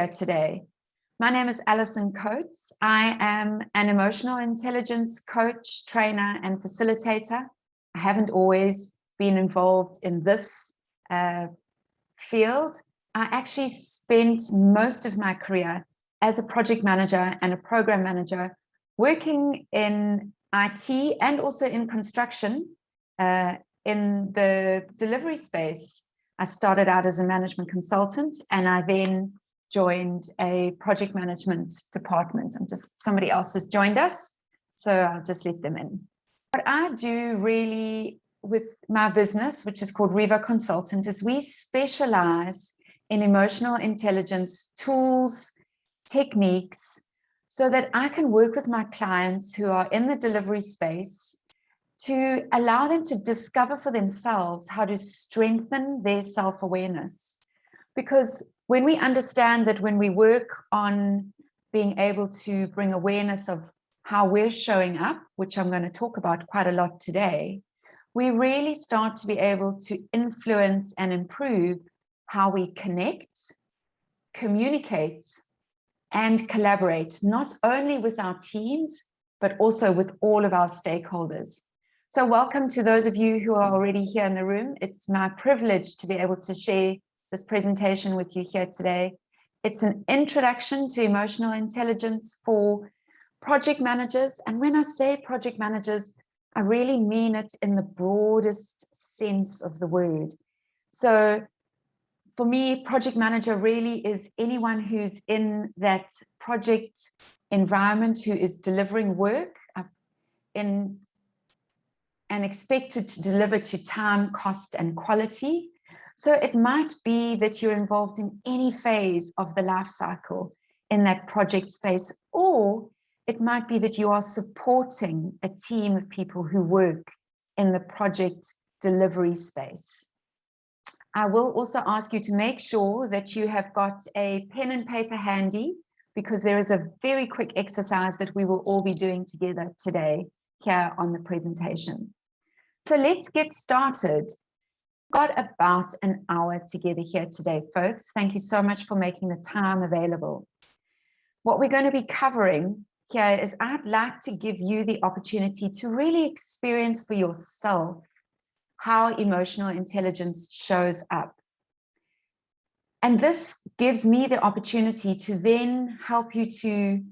here today. My name is Alison Coates. I am an emotional intelligence coach, trainer, and facilitator. I haven't always been involved in this field. I actually spent most of my career as a project manager and a program manager working in IT and also in construction in the delivery space. I started out as a management consultant and I then joined a project management department. Somebody else has joined us, so I'll just let them in. What I do really with my business, which is called Revo Consultant, is we specialize in emotional intelligence tools, techniques, so that I can work with my clients who are in the delivery space to allow them to discover for themselves how to strengthen their self-awareness. Because when we understand that when we work on being able to bring awareness of how we're showing up, which I'm going to talk about quite a lot today, we really start to be able to influence and improve how we connect, communicate, and collaborate, not only with our teams, but also with all of our stakeholders. So welcome to those of you who are already here in the room. It's my privilege to be able to share this presentation with you here today. It's an introduction to emotional intelligence for project managers. And when I say project managers, I really mean it in the broadest sense of the word. So for me, project manager really is anyone who's in that project environment, who is delivering work and expected to deliver to time, cost, and quality. So it might be that you're involved in any phase of the life cycle in that project space, or it might be that you are supporting a team of people who work in the project delivery space. I will also ask you to make sure that you have got a pen and paper handy, because there is a very quick exercise that we will all be doing together today here on the presentation. So let's get started. Got about an hour together here today, folks. Thank you so much for making the time available. What we're going to be covering here is I'd like to give you the opportunity to really experience for yourself how emotional intelligence shows up. And this gives me the opportunity to then help you to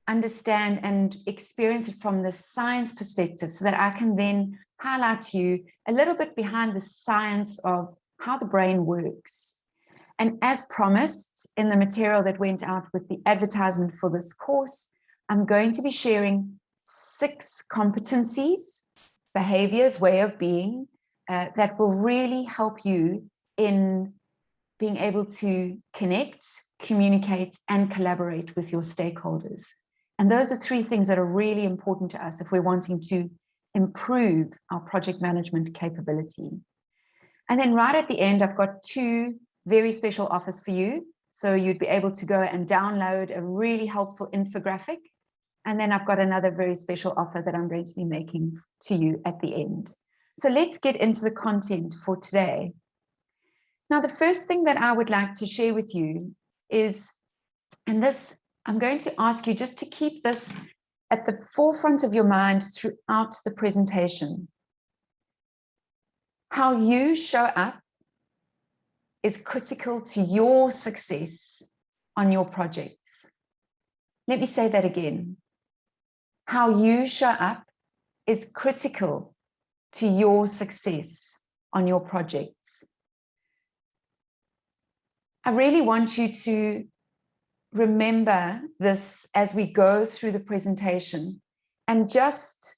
understand and experience it from the science perspective, so that I can then highlight to you a little bit behind the science of how the brain works. And as promised in the material that went out with the advertisement for this course, I'm going to be sharing 6 competencies, behaviors, way of being, that will really help you in being able to connect, communicate, and collaborate with your stakeholders. And those are 3 things that are really important to us if we're wanting to improve our project management capability. And then right at the end, I've got 2 very special offers for you. So you'd be able to go and download a really helpful infographic. And then I've got another very special offer that I'm going to be making to you at the end. So let's get into the content for today. Now, the first thing that I would like to share with you is, and this, I'm going to ask you just to keep this at the forefront of your mind throughout the presentation. How you show up is critical to your success on your projects. Let me say that again. How you show up is critical to your success on your projects. I really want you to remember this as we go through the presentation, and just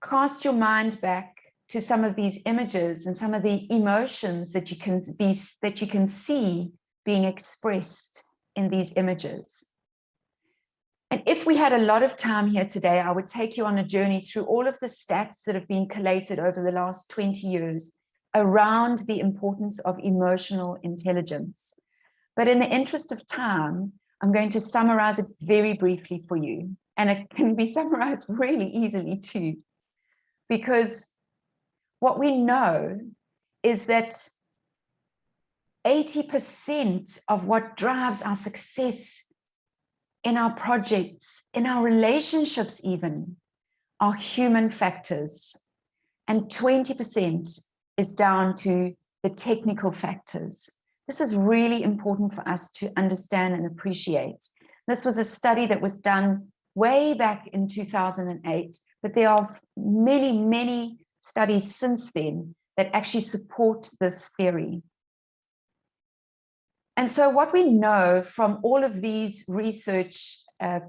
cast your mind back to some of these images and some of the emotions that you can see being expressed in these images. And if we had a lot of time here today, I would take you on a journey through all of the stats that have been collated over the last 20 years around the importance of emotional intelligence. But in the interest of time, I'm going to summarize it very briefly for you. And it can be summarized really easily too, because what we know is that 80% of what drives our success in our projects, in our relationships even, are human factors. And 20% is down to the technical factors. This is really important for us to understand and appreciate. This was a study that was done way back in 2008, but there are many, many studies since then that actually support this theory. And so what we know from all of these research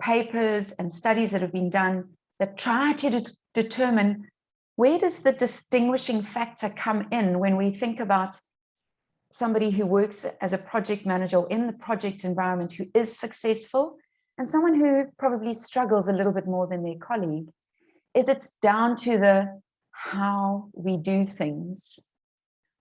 papers and studies that have been done that try to determine where does the distinguishing factor come in when we think about somebody who works as a project manager or in the project environment who is successful and someone who probably struggles a little bit more than their colleague, is it's down to the how we do things.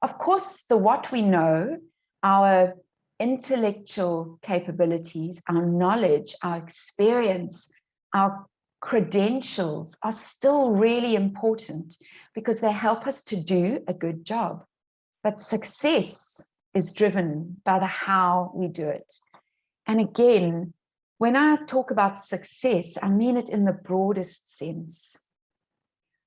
Of course, the what we know, our intellectual capabilities, our knowledge, our experience, our credentials are still really important because they help us to do a good job. But success is driven by the how we do it. And again, when I talk about success, I mean it in the broadest sense.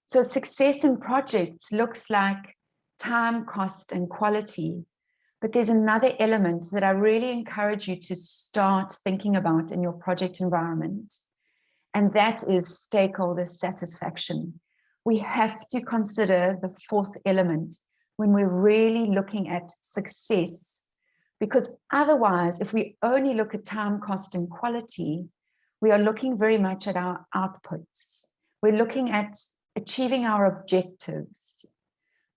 So success in projects looks like time, cost, and quality. But there's another element that I really encourage you to start thinking about in your project environment, and that is stakeholder satisfaction. We have to consider the fourth element when we're really looking at success, because otherwise, if we only look at time, cost, and quality, we are looking very much at our outputs. We're looking at achieving our objectives,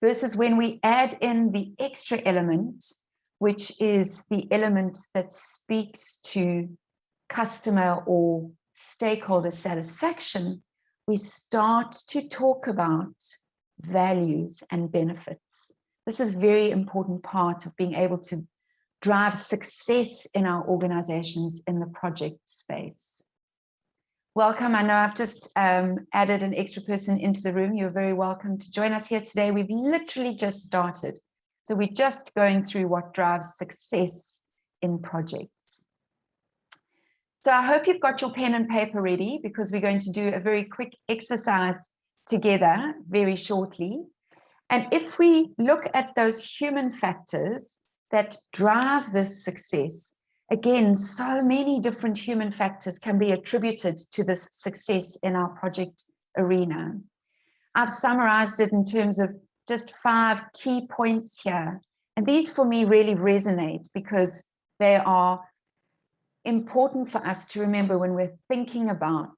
versus when we add in the extra element, which is the element that speaks to customer or stakeholder satisfaction, we start to talk about values and benefits. This is a very important part of being able to drive success in our organizations in the project space. Welcome. I know I've just added an extra person into the room. You're very welcome to join us here today. We've literally just started. So we're just going through what drives success in projects. So I hope you've got your pen and paper ready, because we're going to do a very quick exercise together very shortly. And if we look at those human factors that drive this success, again, so many different human factors can be attributed to this success in our project arena. I've summarized it in terms of just 5 key points here. And these for me really resonate because they are important for us to remember when we're thinking about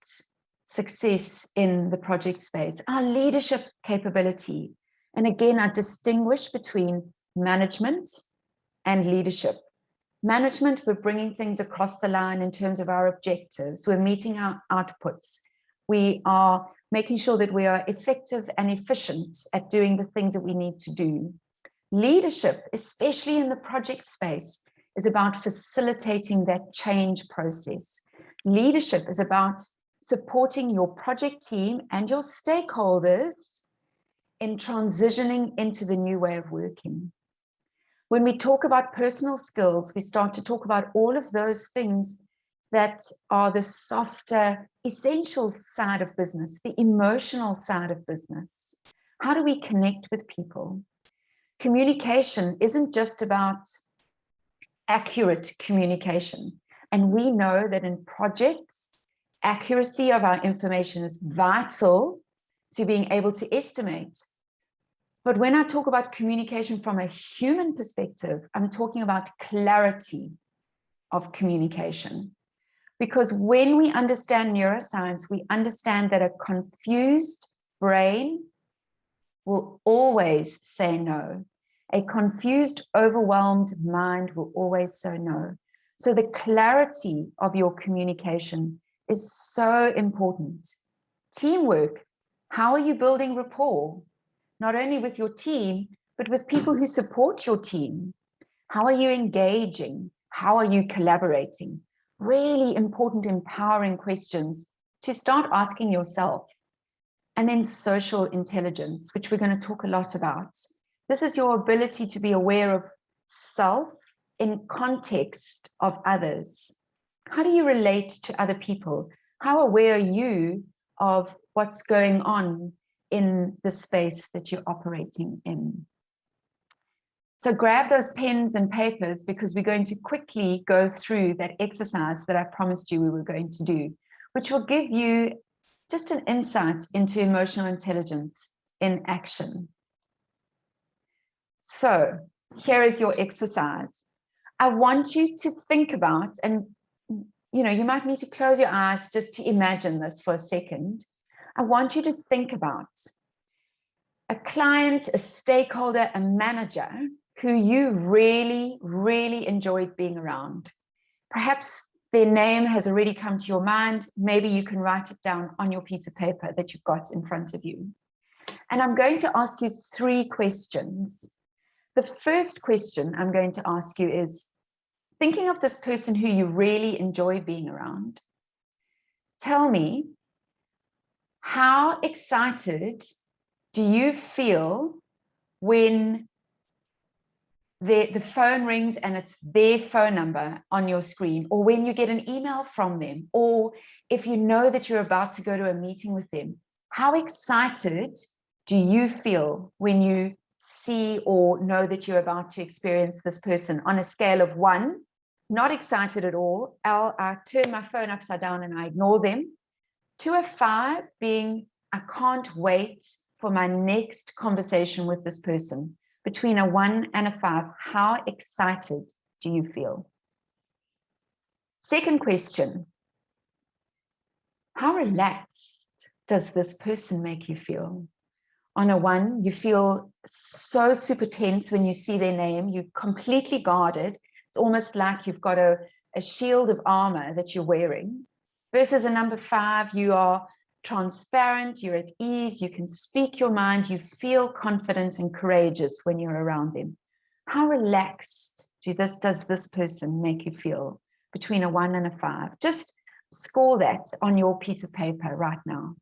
success in the project space. Our leadership capability. And again, I distinguish between management and leadership. Management, we're bringing things across the line in terms of our objectives. We're meeting our outputs. We are making sure that we are effective and efficient at doing the things that we need to do. Leadership, especially in the project space, is about facilitating that change process. Leadership is about supporting your project team and your stakeholders in transitioning into the new way of working. When we talk about personal skills, we start to talk about all of those things that are the softer, essential side of business, the emotional side of business. How do we connect with people? Communication isn't just about accurate communication. And we know that in projects, accuracy of our information is vital to being able to estimate. But when I talk about communication from a human perspective, I'm talking about clarity of communication. Because when we understand neuroscience, we understand that a confused brain will always say no. A confused, overwhelmed mind will always say no. So the clarity of your communication is so important. Teamwork, how are you building rapport? Not only with your team, but with people who support your team. How are you engaging? How are you collaborating? Really important, empowering questions to start asking yourself. And then social intelligence, which we're going to talk a lot about. This is your ability to be aware of self in context of others? How do you relate to other people? How aware are you of what's going on in the space that you're operating in? So grab those pens and papers, because we're going to quickly go through that exercise that I promised you we were going to do, which will give you just an insight into emotional intelligence in action. So here is your exercise. I want you to think about, and you might need to close your eyes just to imagine this for a second. I want you to think about a client, a stakeholder, a manager who you really, really enjoyed being around. Perhaps their name has already come to your mind. Maybe you can write it down on your piece of paper that you've got in front of you. And I'm going to ask you 3 questions. The first question I'm going to ask you is, thinking of this person who you really enjoy being around, tell me, how excited do you feel when the phone rings and it's their phone number on your screen, or when you get an email from them, or if you know that you're about to go to a meeting with them? How excited do you feel when you see or know that you're about to experience this person on a scale of 1, not excited at all, I turn my phone upside down and I ignore them, to a 5 being, I can't wait for my next conversation with this person? Between a 1 and a 5, how excited do you feel? Second question, how relaxed does this person make you feel? On a 1, you feel so super tense when you see their name, you're completely guarded. It's almost like you've got a shield of armor that you're wearing. Versus a number 5, you are transparent, you're at ease, you can speak your mind, you feel confident and courageous when you're around them. How relaxed does this person make you feel? Between a 1 and a 5. Just score that on your piece of paper right now.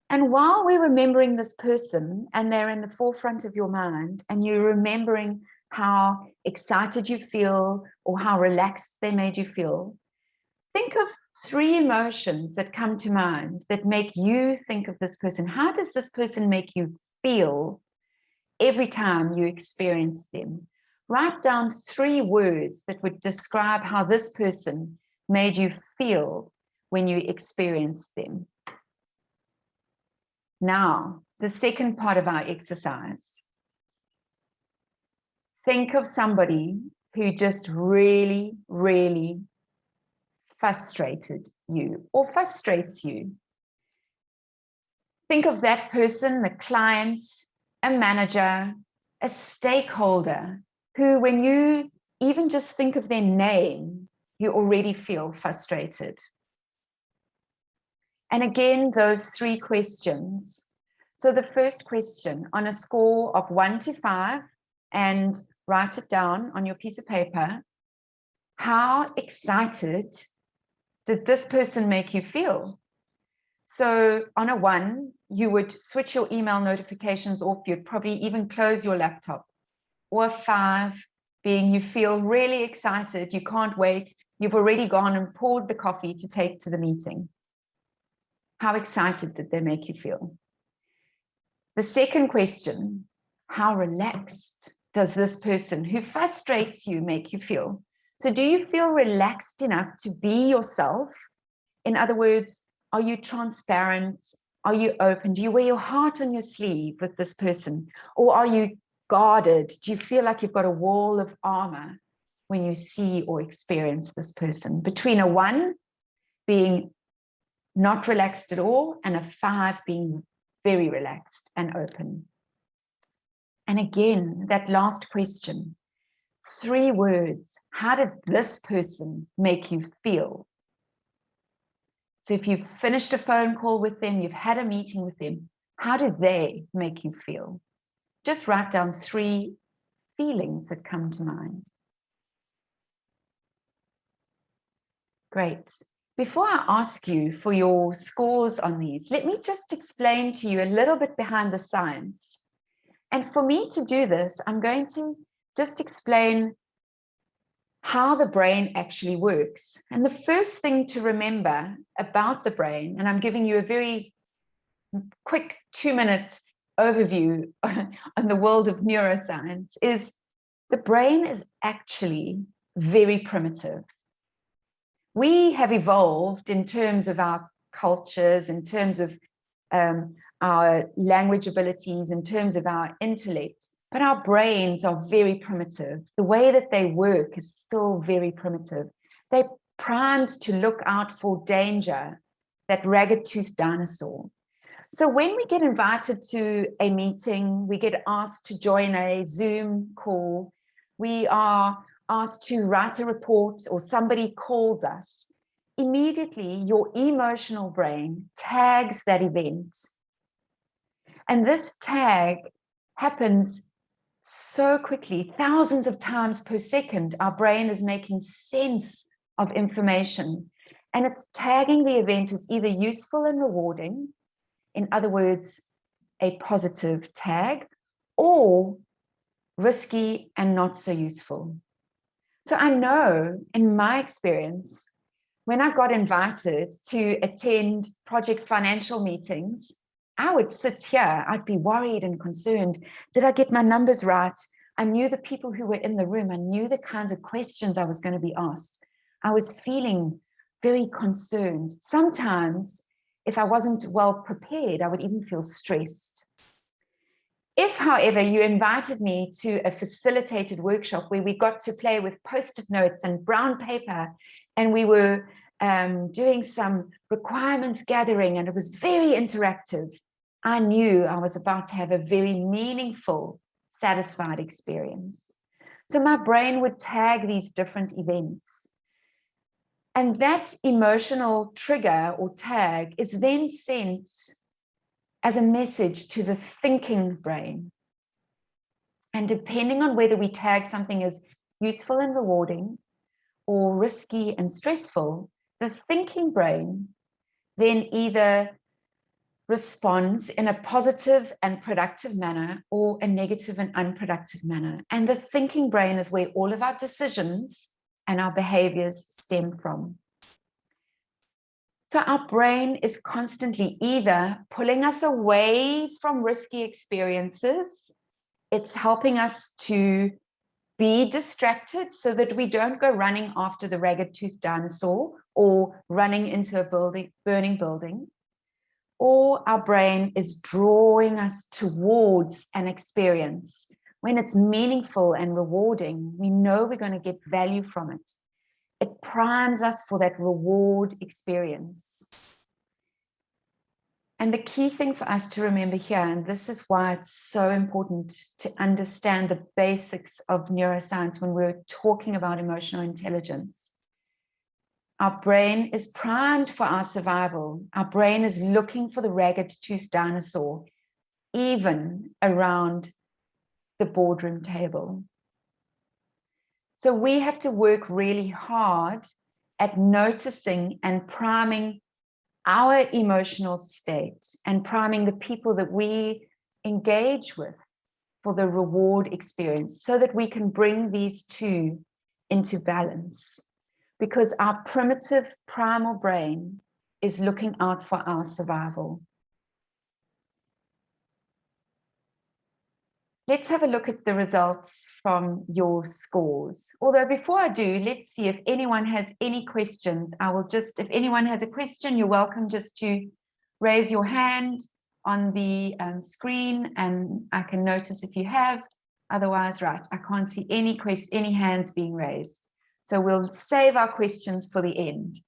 And while we're remembering this person and they're in the forefront of your mind, and you're remembering how excited you feel or how relaxed they made you feel, think of 3 emotions that come to mind that make you think of this person. How does this person make you feel every time you experience them? Write down 3 words that would describe how this person made you feel when you experienced them. Now, the second part of our exercise. Think of somebody who just really, really frustrated you or frustrates you. Think of that person, the client, a manager, a stakeholder, who when you even just think of their name, you already feel frustrated. And again, those 3 questions. So the first question, on a score of 1 to 5, and write it down on your piece of paper, how excited did this person make you feel? So on a 1, you would switch your email notifications off. You'd probably even close your laptop. Or a 5 being you feel really excited. You can't wait. You've already gone and poured the coffee to take to the meeting. How excited did they make you feel? The second question, how relaxed does this person who frustrates you make you feel? So do you feel relaxed enough to be yourself? In other words, are you transparent? Are you open? Do you wear your heart on your sleeve with this person? Or are you guarded? Do you feel like you've got a wall of armor when you see or experience this person? Between a 1 being not relaxed at all and a 5 being very relaxed and open. And again, that last question, 3 words. How did this person make you feel? So if you've finished a phone call with them, you've had a meeting with them, how did they make you feel? Just write down 3 feelings that come to mind. Great. Before I ask you for your scores on these, let me just explain to you a little bit behind the science. And for me to do this, I'm going to just explain how the brain actually works. And the first thing to remember about the brain, and I'm giving you a very quick 2-minute overview on the world of neuroscience, is the brain is actually very primitive. We have evolved in terms of our cultures, in terms of our language abilities, in terms of our intellect, but our brains are very primitive. The way that they work is still very primitive. They're primed to look out for danger, that ragged-toothed dinosaur. So when we get invited to a meeting, we get asked to join a Zoom call, we are asked to write a report, or somebody calls us, immediately your emotional brain tags that event. And this tag happens so quickly, thousands of times per second. Our brain is making sense of information, and it's tagging the event as either useful and rewarding, in other words, a positive tag, or risky and not so useful. So I know in my experience, when I got invited to attend project financial meetings, I would sit here, I'd be worried and concerned. Did I get my numbers right? I knew the people who were in the room. I knew the kinds of questions I was going to be asked. I was feeling very concerned. Sometimes, if I wasn't well prepared, I would even feel stressed. If, however, you invited me to a facilitated workshop where we got to play with Post-it notes and brown paper, and we were doing some requirements gathering, and it was very interactive, I knew I was about to have a very meaningful, satisfied experience. So my brain would tag these different events. And that emotional trigger or tag is then sent as a message to the thinking brain. And depending on whether we tag something as useful and rewarding or risky and stressful, the thinking brain then either responds in a positive and productive manner or a negative and unproductive manner. And the thinking brain is where all of our decisions and our behaviors stem from. So our brain is constantly either pulling us away from risky experiences, it's helping us to be distracted so that we don't go running after the ragged-toothed dinosaur or running into a burning building, or our brain is drawing us towards an experience. When it's meaningful and rewarding, we know we're going to get value from it. It primes us for that reward experience. And the key thing for us to remember here, and this is why it's so important to understand the basics of neuroscience when we're talking about emotional intelligence. Our brain is primed for our survival. Our brain is looking for the ragged-toothed dinosaur, even around the boardroom table. So we have to work really hard at noticing and priming our emotional state and priming the people that we engage with for the reward experience so that we can bring these two into balance. Because our primitive primal brain is looking out for our survival. Let's have a look at the results from your scores. Although before I do, let's see if anyone has any questions. I will just, if anyone has a question, you're welcome just to raise your hand on the screen and I can notice if you have. Otherwise, right, I can't see any hands being raised. So we'll save our questions for the end.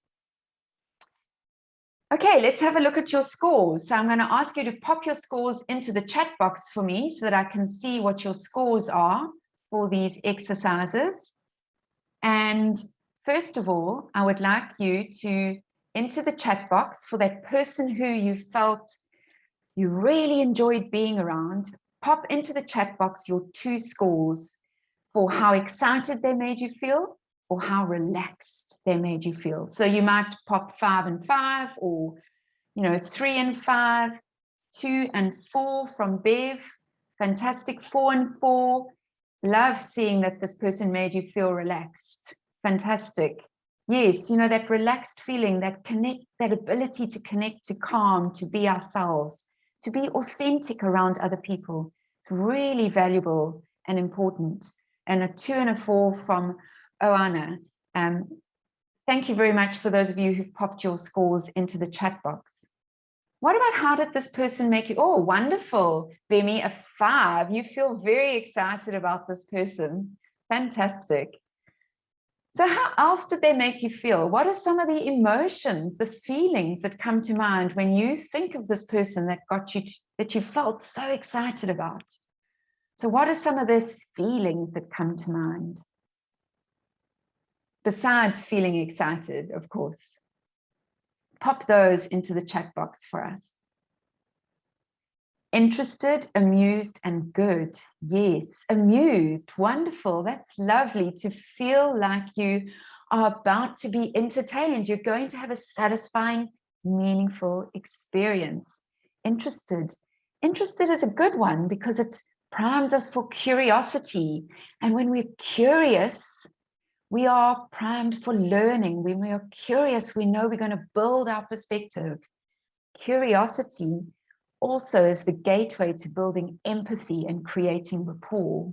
Okay, let's have a look at your scores. So I'm going to ask you to pop your scores into the chat box for me so that I can see what your scores are for these exercises. And first of all, I would like you to enter the chat box for that person who you felt you really enjoyed being around. Pop into the chat box your 2 scores for how excited they made you feel or how relaxed they made you feel. So you might pop 5 and 5, or 3 and 5, 2 and 4 from Bev. Fantastic. 4 and 4. Love seeing that this person made you feel relaxed. Fantastic. Yes, you know, that relaxed feeling, that ability to connect, to calm, to be ourselves, to be authentic around other people. It's really valuable and important. And a 2 and a 4 from Oana. Thank you very much for those of you who've popped your scores into the chat box. What about how did this person make you? Oh, wonderful. Bemi, a 5. You feel very excited about this person. Fantastic. So how else did they make you feel? What are some of the emotions, the feelings that come to mind when you think of this person that got you, that you felt so excited about? So what are some of the feelings that come to mind? Besides feeling excited, of course. Pop those into the chat box for us. Interested, amused, and good. Yes, amused. Wonderful. That's lovely to feel like you are about to be entertained. You're going to have a satisfying, meaningful experience. Interested. Interested is a good one because it primes us for curiosity. And when we're curious, we are primed for learning. When we are curious, we know we're going to build our perspective. Curiosity also is the gateway to building empathy and creating rapport.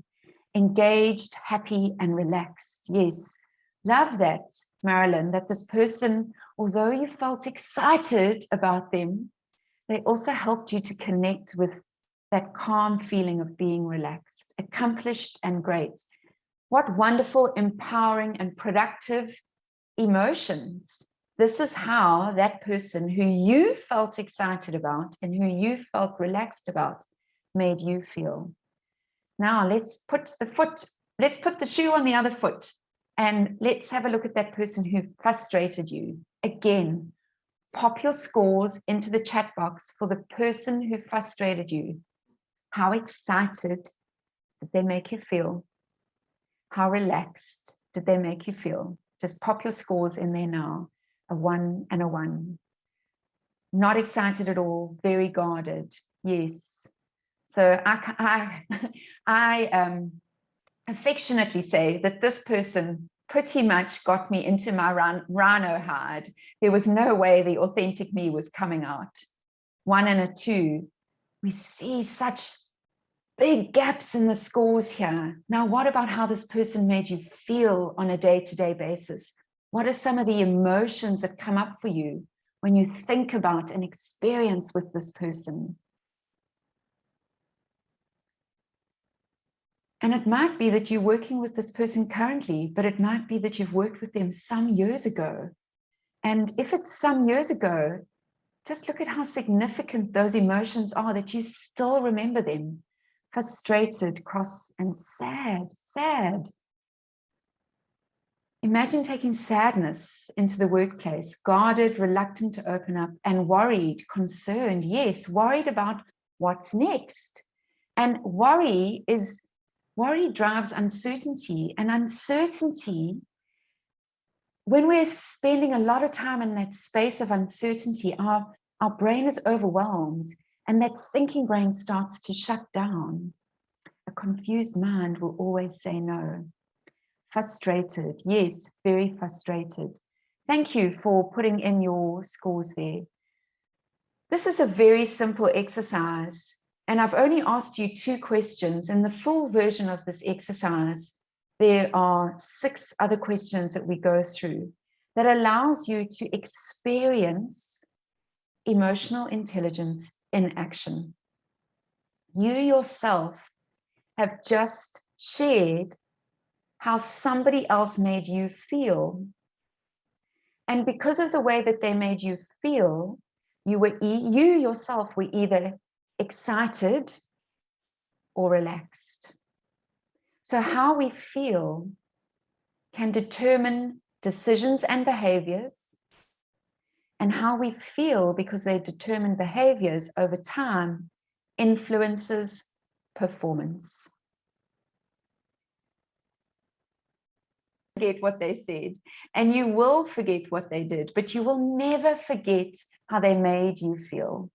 Engaged, happy, and relaxed. Yes, love that, Marilyn, that this person, although you felt excited about them, they also helped you to connect with that calm feeling of being relaxed, accomplished, and great. What wonderful, empowering, and productive emotions. This is how that person who you felt excited about and who you felt relaxed about made you feel. Now let's put the shoe on the other foot and let's have a look at that person who frustrated you. Again, pop your scores into the chat box for the person who frustrated you. How excited did they make you feel? How relaxed did they make you feel? Just pop your scores in there now. A 1 and a 1. Not excited at all, very guarded. Yes. So I affectionately say that this person pretty much got me into my rhino hide. There was no way the authentic me was coming out. 1 and a 2. We see such big gaps in the scores here. Now, what about how this person made you feel on a day-to-day basis? What are some of the emotions that come up for you when you think about an experience with this person? And it might be that you're working with this person currently, but it might be that you've worked with them some years ago. And if it's some years ago, just look at how significant those emotions are that you still remember them. Frustrated, cross, and sad. Imagine taking sadness into the workplace, guarded, reluctant to open up, and worried, concerned, yes, worried about what's next. And worry drives uncertainty, and uncertainty, when we're spending a lot of time in that space of uncertainty, our brain is overwhelmed, and that thinking brain starts to shut down. A confused mind will always say no. Frustrated, yes, very frustrated. Thank you for putting in your scores there. This is a very simple exercise, and I've only asked you 2 questions. In the full version of this exercise, there are 6 other questions that we go through that allows you to experience emotional intelligence in action. You yourself have just shared how somebody else made you feel. And because of the way that they made you feel, you yourself were either excited or relaxed. So how we feel can determine decisions and behaviors, and how we feel, because they determine behaviors over time, influences performance. Forget what they said, and you will forget what they did, but you will never forget how they made you feel.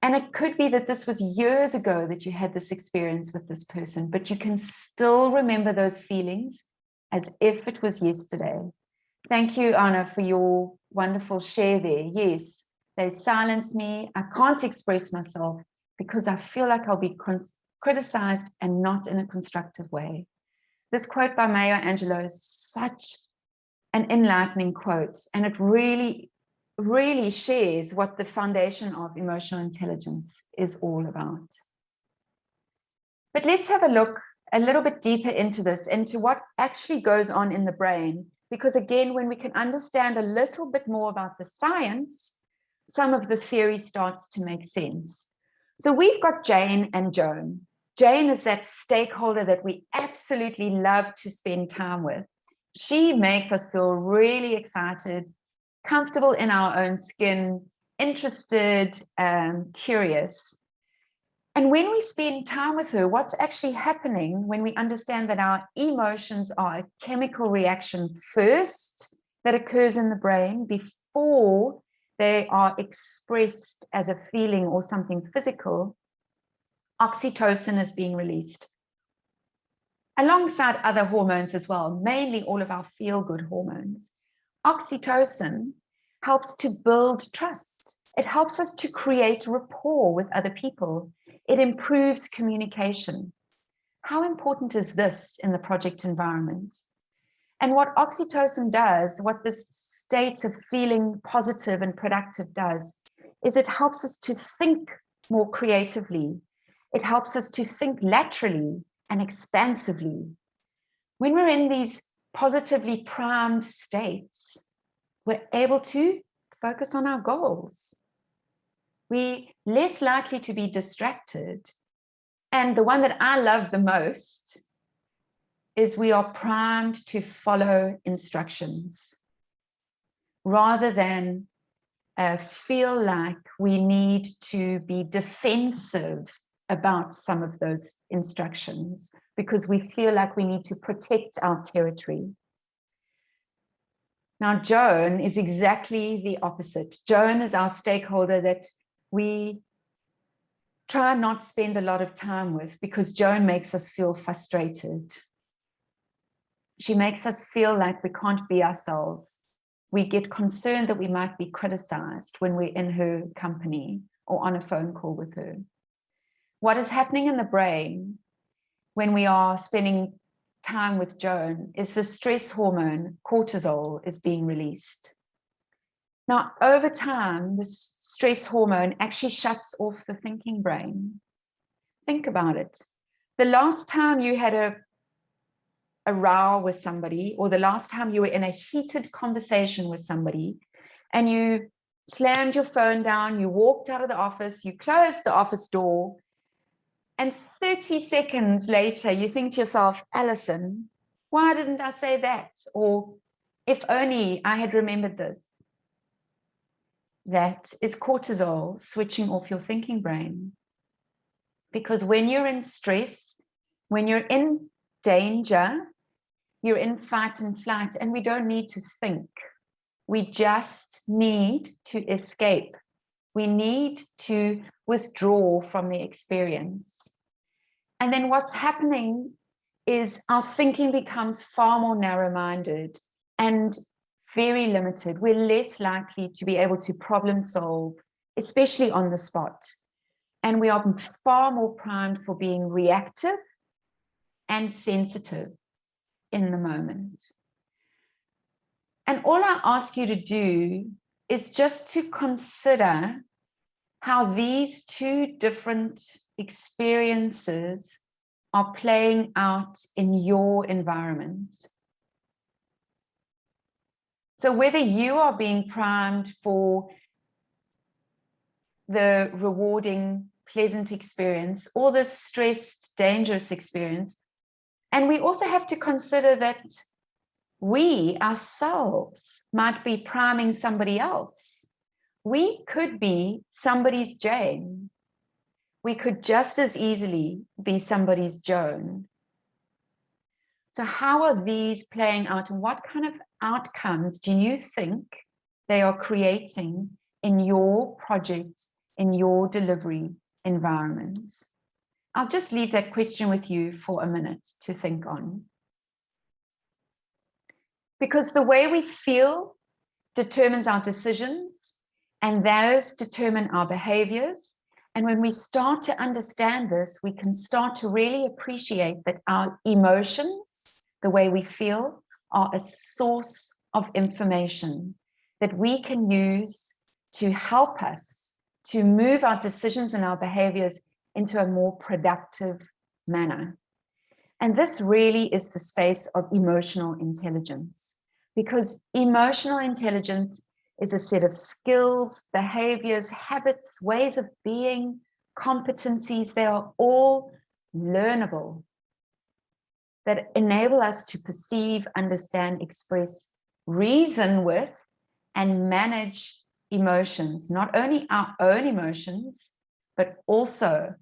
And it could be that this was years ago that you had this experience with this person, but you can still remember those feelings as if it was yesterday. Thank you, Anna, for your wonderful share there. Yes, they silence me. I can't express myself because I feel like I'll be criticized and not in a constructive way. This quote by Maya Angelou is such an enlightening quote, and it really, really shares what the foundation of emotional intelligence is all about. But let's have a look a little bit deeper into this, into what actually goes on in the brain, because again, when we can understand a little bit more about the science, some of the theory starts to make sense. So we've got Jane and Joan. Jane is that stakeholder that we absolutely love to spend time with. She makes us feel really excited, comfortable in our own skin, interested, curious. And when we spend time with her, what's actually happening when we understand that our emotions are a chemical reaction first that occurs in the brain before they are expressed as a feeling or something physical, oxytocin is being released, alongside other hormones as well, mainly all of our feel-good hormones. Oxytocin helps to build trust. It helps us to create rapport with other people. It improves communication. How important is this in the project environment? And what oxytocin does, what this state of feeling positive and productive does, is it helps us to think more creatively. It helps us to think laterally and expansively. When we're in these positively primed states, we're able to focus on our goals. We're less likely to be distracted. And the one that I love the most is we are primed to follow instructions rather than feel like we need to be defensive about some of those instructions because we feel like we need to protect our territory. Now, Joan is exactly the opposite. Joan is our stakeholder that we try not spend a lot of time with because Joan makes us feel frustrated. She makes us feel like we can't be ourselves. We get concerned that we might be criticized when we're in her company or on a phone call with her. What is happening in the brain when we are spending time with Joan is the stress hormone cortisol is being released. Now, over time, this stress hormone actually shuts off the thinking brain. Think about it. The last time you had a row with somebody, or the last time you were in a heated conversation with somebody, and you slammed your phone down, you walked out of the office, you closed the office door, and 30 seconds later, you think to yourself, Alison, why didn't I say that? Or if only I had remembered this. That is cortisol switching off your thinking brain. Because when you're in stress, when you're in danger, you're in fight and flight, and we don't need to think. We just need to escape. We need to withdraw from the experience. And then what's happening is our thinking becomes far more narrow-minded and very limited. We're less likely to be able to problem solve, especially on the spot. And we are far more primed for being reactive and sensitive in the moment. And all I ask you to do is just to consider how these two different experiences are playing out in your environment. So whether you are being primed for the rewarding, pleasant experience or the stressed, dangerous experience, and we also have to consider that we ourselves might be priming somebody else. We could be somebody's Jane. We could just as easily be somebody's Joan. So how are these playing out, and what kind of outcomes do you think they are creating in your projects, in your delivery environments? I'll just leave that question with you for a minute to think on. because the way we feel determines our decisions, and those determine our behaviors. And when we start to understand this, we can start to really appreciate that our emotions, the way we feel, are a source of information that we can use to help us to move our decisions and our behaviors into a more productive manner. And this really is the space of emotional intelligence, because emotional intelligence is a set of skills, behaviors, habits, ways of being, competencies. They are all learnable, that enable us to perceive, understand, express, reason with, and manage emotions, not only our own emotions, but also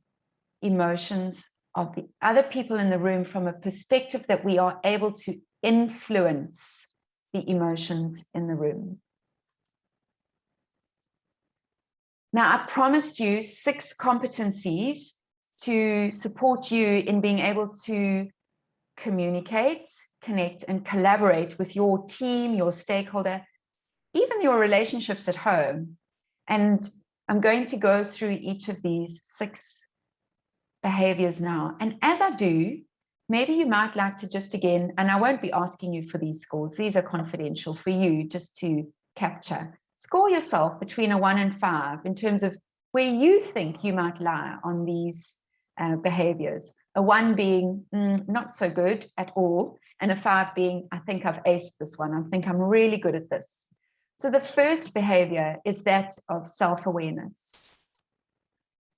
emotions of the other people in the room, from a perspective that we are able to influence the emotions in the room. Now, I promised you 6 competencies to support you in being able to communicate, connect, and collaborate with your team, your stakeholder, even your relationships at home. And I'm going to go through each of these 6 behaviors now. And as I do, maybe you might like to just again, and I won't be asking you for these scores, these are confidential for you just to capture. Score yourself between a 1 and 5 in terms of where you think you might lie on these behaviors. A 1 being not so good at all, and a 5 being, I think I've aced this one. I think I'm really good at this. So the first behavior is that of self-awareness.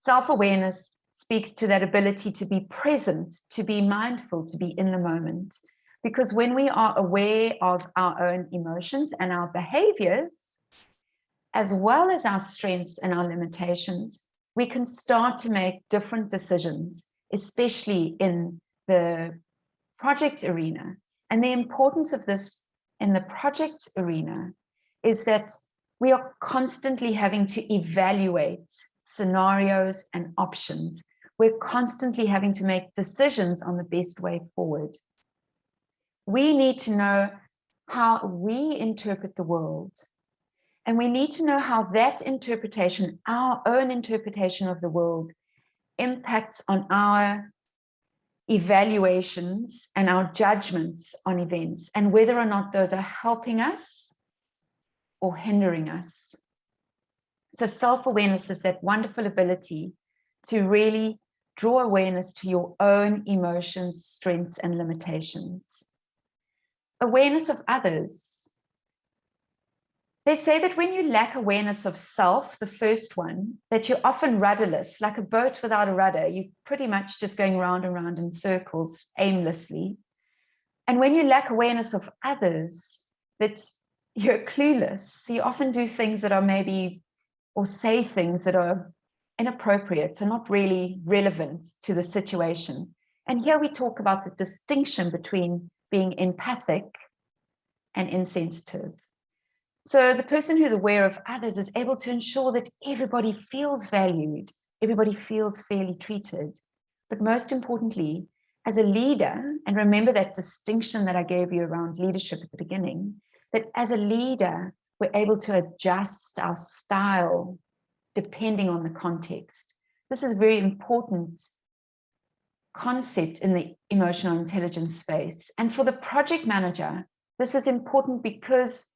Self-awareness speaks to that ability to be present, to be mindful, to be in the moment. Because when we are aware of our own emotions and our behaviors, as well as our strengths and our limitations, we can start to make different decisions, especially in the project arena. And the importance of this in the project arena is that we are constantly having to evaluate scenarios and options. We're constantly having to make decisions on the best way forward. We need to know how we interpret the world. And we need to know how that interpretation, our own interpretation of the world, impacts on our evaluations and our judgments on events, and whether or not those are helping us or hindering us. So self-awareness is that wonderful ability to really draw awareness to your own emotions, strengths, and limitations. Awareness of others. They say that when you lack awareness of self, the first one, that you're often rudderless, like a boat without a rudder. You're pretty much just going round and round in circles aimlessly. And when you lack awareness of others, that you're clueless. So you often do things that are maybe, or say things that are inappropriate, so not really relevant to the situation. And here we talk about the distinction between being empathic and insensitive. So the person who's aware of others is able to ensure that everybody feels valued, everybody feels fairly treated. But most importantly, as a leader, and remember that distinction that I gave you around leadership at the beginning, that as a leader, we're able to adjust our style depending on the context. This is a very important concept in the emotional intelligence space. And for the project manager, this is important because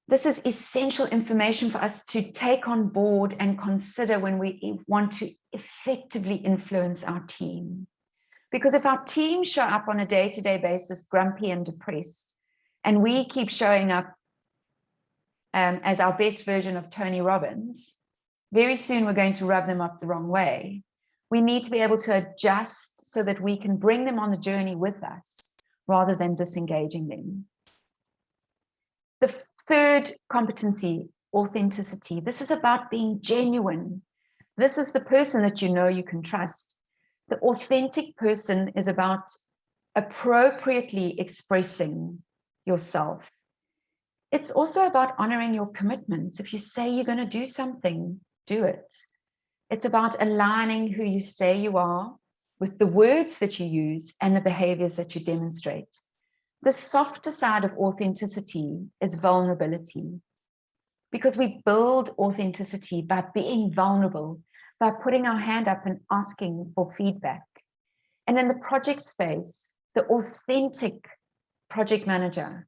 this is essential information for us to take on board and consider when we want to effectively influence our team. Because if our team show up on a day-to-day basis grumpy and depressed, and we keep showing up as our best version of Tony Robbins, very soon we're going to rub them up the wrong way. We need to be able to adjust so that we can bring them on the journey with us rather than disengaging them. The third competency, authenticity. This is about being genuine. This is the person that you know you can trust. The authentic person is about appropriately expressing yourself. It's also about honoring your commitments. If you say you're going to do something, do it. It's about aligning who you say you are with the words that you use and the behaviors that you demonstrate. The softer side of authenticity is vulnerability, because we build authenticity by being vulnerable, by putting our hand up and asking for feedback. And in the project space, the authentic project manager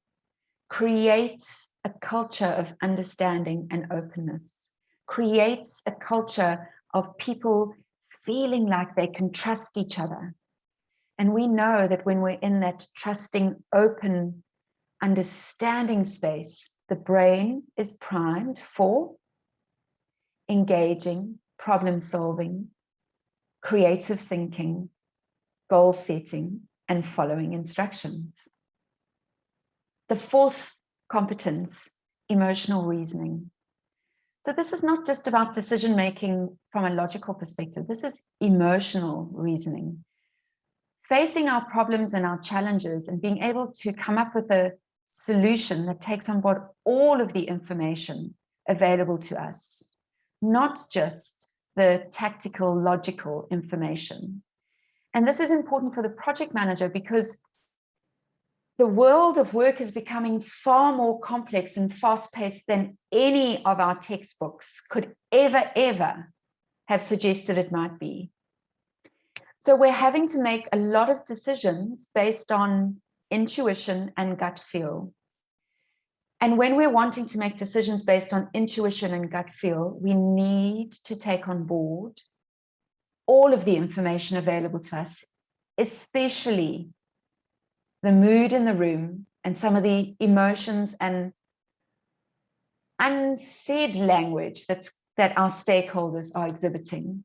creates a culture of understanding and openness, creates a culture of people feeling like they can trust each other. And we know that when we're in that trusting, open, understanding space, the brain is primed for engaging, problem solving, creative thinking, goal setting, and following instructions. The fourth competence, emotional reasoning. So this is not just about decision making from a logical perspective. This is emotional reasoning. Facing our problems and our challenges and being able to come up with a solution that takes on board all of the information available to us, not just the tactical, logical information. And this is important for the project manager because the world of work is becoming far more complex and fast-paced than any of our textbooks could ever have suggested it might be. So we're having to make a lot of decisions based on intuition and gut feel. And when we're wanting to make decisions based on intuition and gut feel, we need to take on board all of the information available to us, especially the mood in the room and some of the emotions and unsaid language that our stakeholders are exhibiting.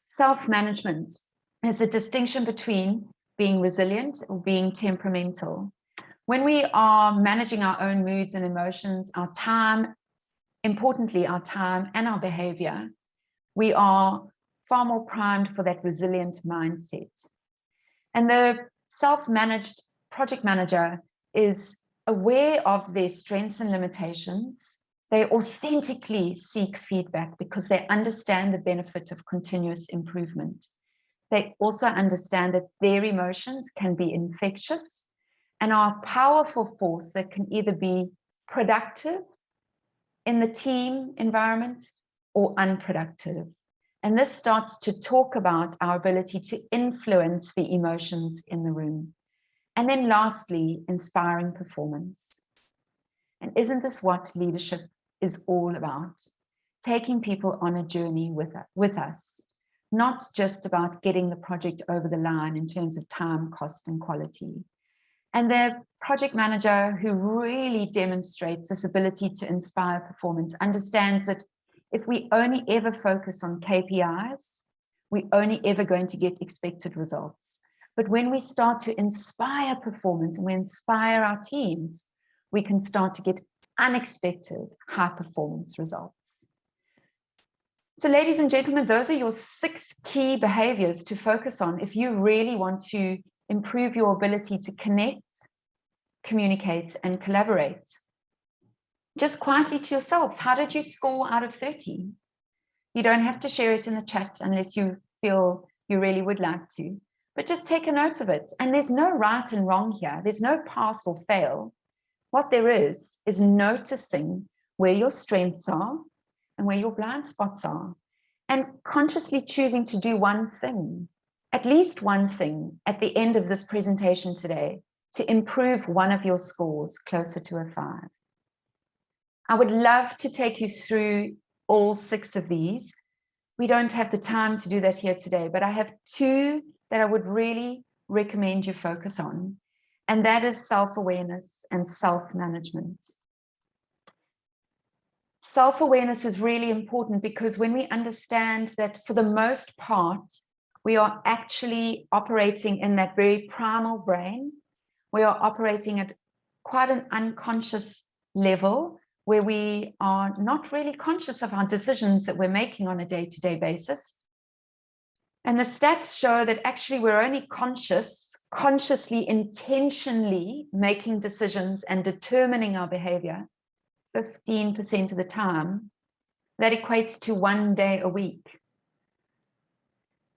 Self-management is the distinction between being resilient or being temperamental. When we are managing our own moods and emotions, our time, importantly, our time and our behavior, we are far more primed for that resilient mindset. And the self-managed project manager is aware of their strengths and limitations. They authentically seek feedback because they understand the benefit of continuous improvement. They also understand that their emotions can be infectious and are a powerful force that can either be productive in the team environment or unproductive. And this starts to talk about our ability to influence the emotions in the room. And then lastly, inspiring performance. And isn't this what leadership is all about? Taking people on a journey with us, not just about getting the project over the line in terms of time, cost, and quality. And the project manager who really demonstrates this ability to inspire performance understands that if we only ever focus on KPIs, we're only ever going to get expected results. But when we start to inspire performance and we inspire our teams, we can start to get unexpected high performance results. So ladies and gentlemen, those are your 6 key behaviors to focus on if you really want to improve your ability to connect, communicate, and collaborate. Just quietly to yourself, how did you score out of 30? You don't have to share it in the chat unless you feel you really would like to, but just take a note of it. And there's no right and wrong here. There's no pass or fail. What there is noticing where your strengths are and where your blind spots are, and consciously choosing to do one thing, at least one thing at the end of this presentation today to improve one of your scores closer to a 5. I would love to take you through all 6 of these. We don't have the time to do that here today, but I have 2 that I would really recommend you focus on, and that is self-awareness and self-management. Self-awareness is really important because when we understand that for the most part, we are actually operating in that very primal brain, we are operating at quite an unconscious level where we are not really conscious of our decisions that we're making on a day-to-day basis. And the stats show that actually we're only consciously, intentionally making decisions and determining our behavior 15% of the time. That equates to 1 day a week.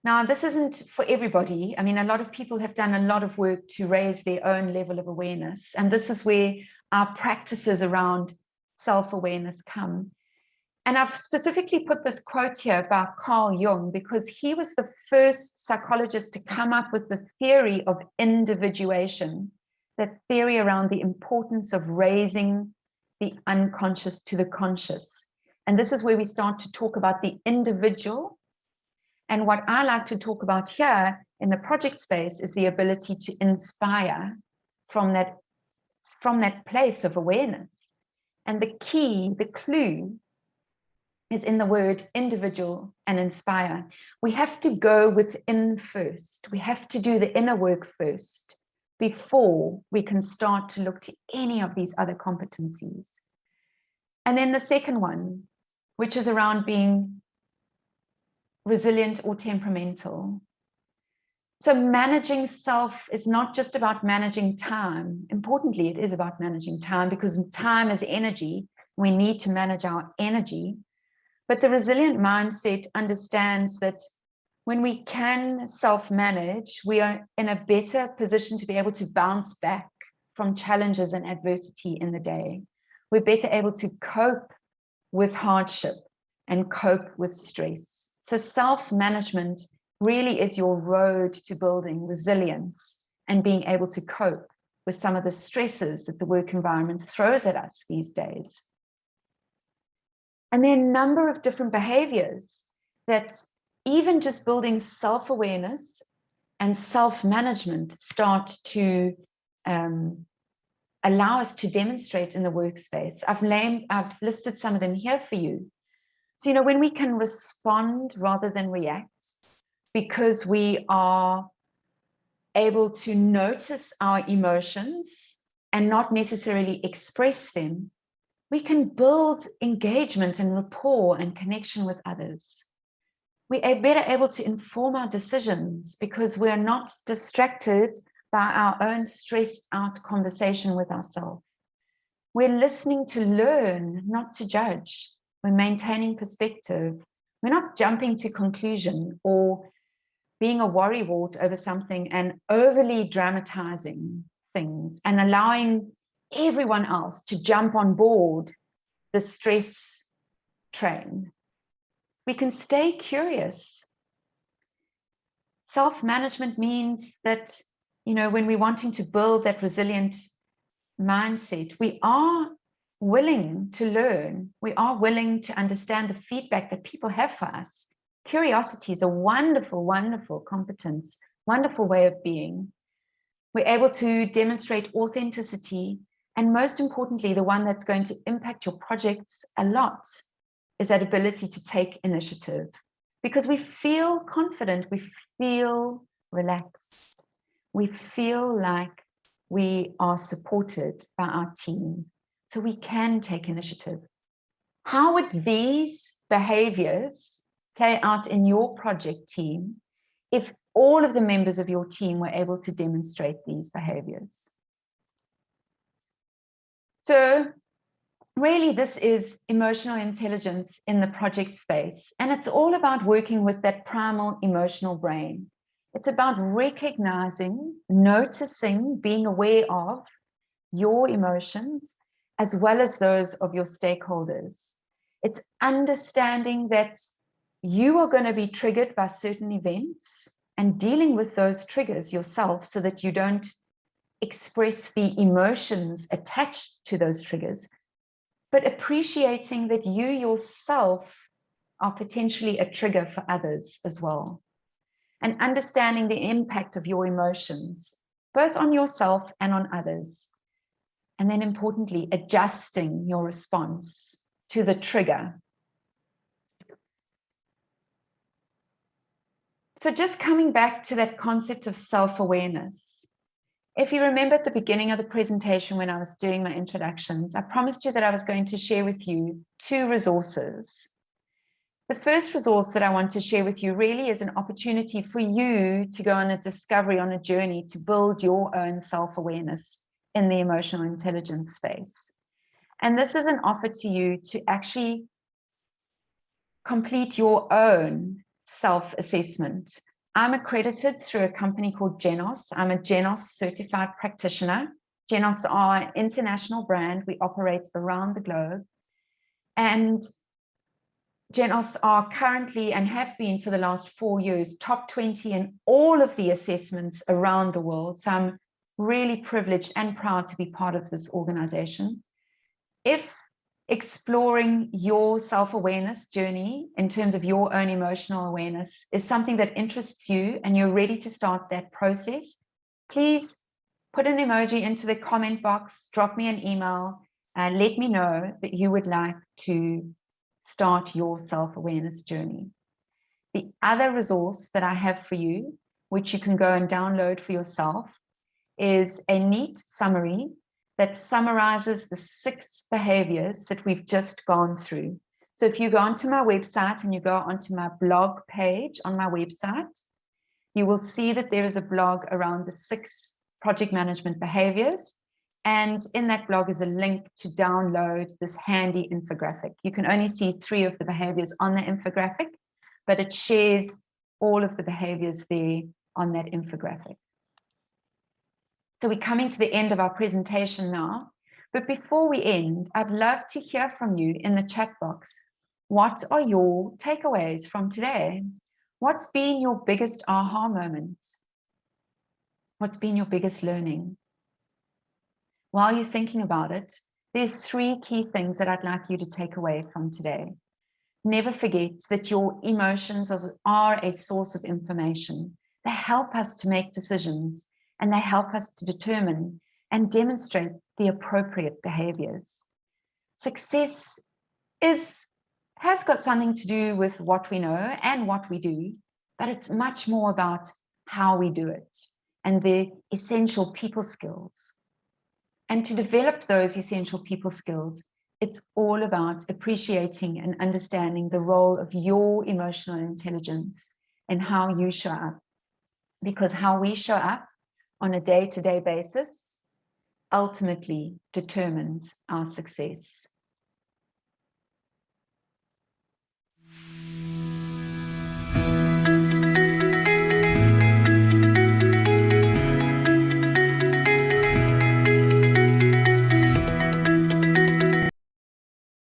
Now, this isn't for everybody. I mean, a lot of people have done a lot of work to raise their own level of awareness. And this is where our practices around self-awareness come. And I've specifically put this quote here about Carl Jung because he was the first psychologist to come up with the theory of individuation, that theory around the importance of raising the unconscious to the conscious. And this is where we start to talk about the individual. And what I like to talk about here in the project space is the ability to inspire from that place of awareness. And the key, the clue, is in the word individual and inspire. We have to go within first. We have to do the inner work first before we can start to look to any of these other competencies. And then the second one, which is around being resilient or temperamental. So managing self is not just about managing time. Importantly, it is about managing time because time is energy. We need to manage our energy. But the resilient mindset understands that when we can self-manage, we are in a better position to be able to bounce back from challenges and adversity in the day. We're better able to cope with hardship and cope with stress. So self-management really is your road to building resilience and being able to cope with some of the stresses that the work environment throws at us these days. And there are a number of different behaviors that even just building self-awareness and self-management start to allow us to demonstrate in the workspace. I've listed some of them here for you. So, when we can respond rather than react because we are able to notice our emotions and not necessarily express them, we can build engagement and rapport and connection with others. We are better able to inform our decisions because we're not distracted by our own stressed out conversation with ourselves. We're listening to learn, not to judge. We're maintaining perspective. We're not jumping to conclusion or being a worrywart over something and overly dramatizing things and allowing everyone else to jump on board the stress train. We can stay curious. Self-management means that, when we're wanting to build that resilient mindset, we are willing to learn. We are willing to understand the feedback that people have for us. Curiosity is a wonderful, wonderful competence, wonderful way of being. We're able to demonstrate authenticity. And most importantly, the one that's going to impact your projects a lot is that ability to take initiative because we feel confident, we feel relaxed, we feel like we are supported by our team, so we can take initiative. How would these behaviors play out in your project team if all of the members of your team were able to demonstrate these behaviors? So really, this is emotional intelligence in the project space, and it's all about working with that primal emotional brain. It's about recognizing, noticing, being aware of your emotions as well as those of your stakeholders. It's understanding that you are going to be triggered by certain events and dealing with those triggers yourself so that you don't express the emotions attached to those triggers, but appreciating that you yourself are potentially a trigger for others as well. And understanding the impact of your emotions, both on yourself and on others. And then importantly, adjusting your response to the trigger. So just coming back to that concept of self-awareness. If you remember at the beginning of the presentation when I was doing my introductions, I promised you that I was going to share with you 2 resources. The first resource that I want to share with you really is an opportunity for you to go on a discovery, on a journey to build your own self-awareness in the emotional intelligence space. And this is an offer to you to actually complete your own self-assessment I'm accredited through a company called Genos. I'm a Genos certified practitioner. Genos are an international brand. We operate around the globe. And Genos are currently, and have been for the last 4 years, top 20 in all of the assessments around the world. So I'm really privileged and proud to be part of this organization. If exploring your self-awareness journey in terms of your own emotional awareness is something that interests you and you're ready to start that process, please put an emoji into the comment box, drop me an email, and let me know that you would like to start your self-awareness journey. The other resource that I have for you, which you can go and download for yourself, is a neat summary that summarizes the 6 behaviors that we've just gone through. So if you go onto my website and you go onto my blog page on my website, you will see that there is a blog around the 6 project management behaviors. And in that blog is a link to download this handy infographic. You can only see 3 of the behaviors on the infographic, but it shares all of the behaviors there on that infographic. So we're coming to the end of our presentation now, but before we end, I'd love to hear from you in the chat box. What are your takeaways from today? What's been your biggest aha moment? What's been your biggest learning? While you're thinking about it, there are 3 key things that I'd like you to take away from today. Never forget that your emotions are a source of information. They help us to make decisions, and they help us to determine and demonstrate the appropriate behaviors. Success has got something to do with what we know and what we do, but it's much more about how we do it and the essential people skills. And to develop those essential people skills, it's all about appreciating and understanding the role of your emotional intelligence and how you show up. Because how we show up on a day-to-day basis ultimately determines our success.